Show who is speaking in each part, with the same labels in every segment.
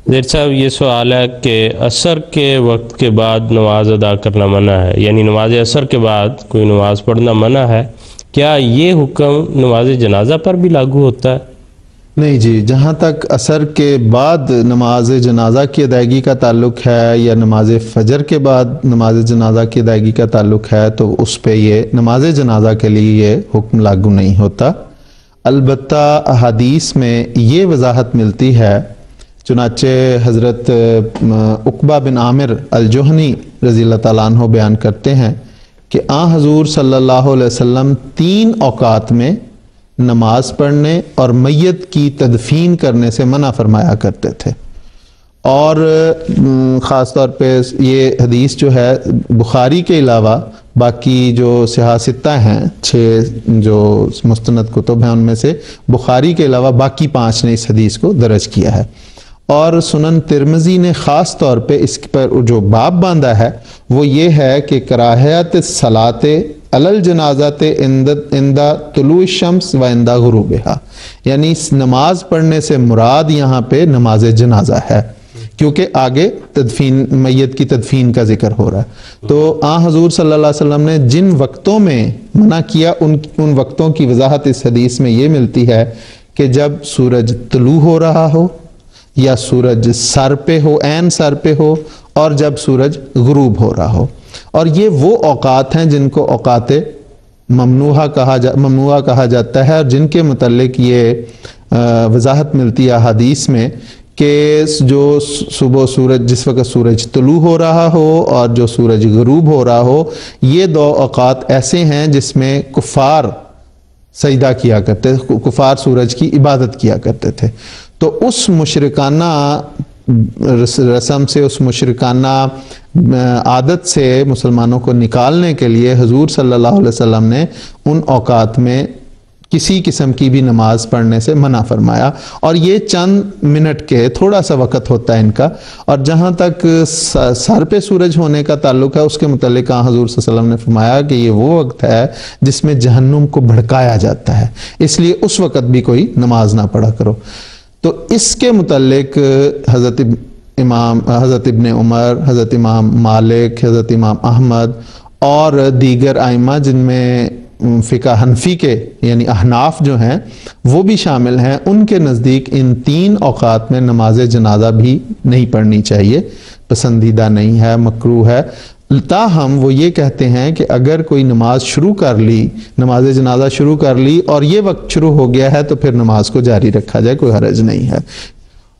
Speaker 1: زیر صاحب یہ سوال ہے کہ عصر کے وقت کے بعد نماز ادا کرنا منع ہے، یعنی نماز عصر کے بعد کوئی نماز پڑھنا منع ہے، کیا یہ حکم نماز جنازہ پر بھی لاگو ہوتا ہے؟
Speaker 2: نہیں جی، جہاں تک عصر کے بعد نماز جنازہ کی ادائیگی کا تعلق ہے یا نماز فجر کے بعد نماز جنازہ کی ادائیگی کا تعلق ہے تو اس پہ یہ نماز جنازہ کے لیے یہ حکم لاگو نہیں ہوتا۔ البتہ احادیث میں یہ وضاحت ملتی ہے، چنانچہ حضرت عقبہ بن عامر الجہنی رضی اللہ تعالیٰ عنہ بیان کرتے ہیں کہ حضور صلی اللہ علیہ وسلم 3 اوقات میں نماز پڑھنے اور میت کی تدفین کرنے سے منع فرمایا کرتے تھے، اور خاص طور پہ یہ حدیث جو ہے بخاری کے علاوہ باقی جو صحاح ستہ ہیں، 6 جو مستند کتب ہیں ان میں سے بخاری کے علاوہ باقی 5 نے اس حدیث کو درج کیا ہے، اور سنن ترمذی نے خاص طور پہ اس پر جو باب باندھا ہے وہ یہ ہے کہ کراہیت الصلاۃ علی الجنازۃ عند طلوع الشمس و عند غروبہا، یعنی نماز پڑھنے سے مراد یہاں پہ نماز جنازہ ہے، کیونکہ آگے تدفین میت کی تدفین کا ذکر ہو رہا ہے۔ تو حضور صلی اللہ علیہ وسلم نے جن وقتوں میں منع کیا ان وقتوں کی وضاحت اس حدیث میں یہ ملتی ہے کہ جب سورج طلوع ہو رہا ہو یا سورج سر پہ ہو، عین سر پہ ہو، اور جب سورج غروب ہو رہا ہو، اور یہ وہ اوقات ہیں جن کو اوقات ممنوعہ کہا جاتا ہے، اور جن کے متعلق یہ وضاحت ملتی ہے حدیث میں کہ جو صبح سورج جس وقت سورج طلوع ہو رہا ہو اور جو سورج غروب ہو رہا ہو، یہ 2 اوقات ایسے ہیں جس میں کفار سجدہ کیا کرتے تھے، کفار سورج کی عبادت کیا کرتے تھے۔ تو اس مشرکانہ رسم سے، اس مشرکانہ عادت سے مسلمانوں کو نکالنے کے لیے حضور صلی اللہ علیہ وسلم نے ان اوقات میں کسی قسم کی بھی نماز پڑھنے سے منع فرمایا، اور یہ چند منٹ کے تھوڑا سا وقت ہوتا ہے ان کا۔ اور جہاں تک سر پہ سورج ہونے کا تعلق ہے، اس کے متعلق حضور صلی اللہ علیہ وسلم نے فرمایا کہ یہ وہ وقت ہے جس میں جہنم کو بھڑکایا جاتا ہے، اس لیے اس وقت بھی کوئی نماز نہ پڑھا کرو۔ تو اس کے متعلق حضرت ابن عمر، حضرت امام مالک، حضرت امام احمد اور دیگر ائمہ جن میں فقہ حنفی کے یعنی احناف جو ہیں وہ بھی شامل ہیں، ان کے نزدیک ان 3 اوقات میں نماز جنازہ بھی نہیں پڑھنی چاہیے، پسندیدہ نہیں ہے، مکروہ ہے۔ تاہم وہ یہ کہتے ہیں کہ اگر کوئی نماز شروع کر لی، نماز جنازہ شروع کر لی اور یہ وقت شروع ہو گیا ہے تو پھر نماز کو جاری رکھا جائے، کوئی حرج نہیں ہے۔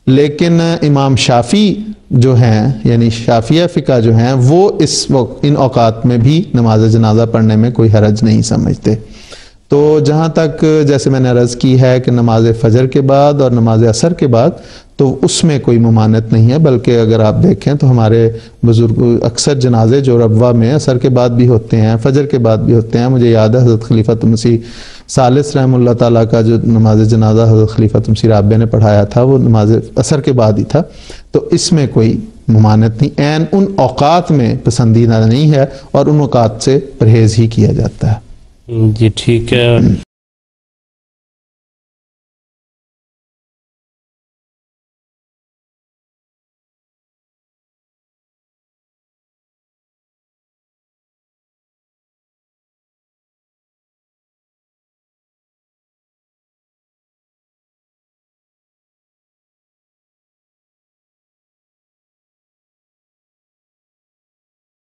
Speaker 2: لیکن امام شافعی جو ہیں یعنی شافعیہ فقہ جو ہیں وہ اس وقت ان اوقات میں بھی نماز جنازہ پڑھنے میں کوئی حرج نہیں سمجھتے۔ تو جہاں تک جیسے میں نے عرض کی ہے کہ نماز فجر کے بعد اور نماز عصر کے بعد تو اس میں کوئی ممانعت نہیں ہے، بلکہ اگر آپ دیکھیں تو ہمارے بزرگ اکثر جنازے جو ربوہ میں عصر کے بعد بھی ہوتے ہیں، فجر کے بعد بھی ہوتے ہیں۔ مجھے یاد ہے حضرت خلیفۃ مسیح ثالث رحمہ اللہ تعالیٰ کا جو نماز جنازہ حضرت خلیفۃ مسیح رابع نے پڑھایا تھا وہ نماز عصر کے بعد ہی تھا، تو اس میں کوئی ممانعت نہیں، عین ان اوقات میں پسندیدہ نہیں ہے اور ان اوقات سے پرہیز ہی کیا جاتا ہے۔
Speaker 1: جی ٹھیک ہے۔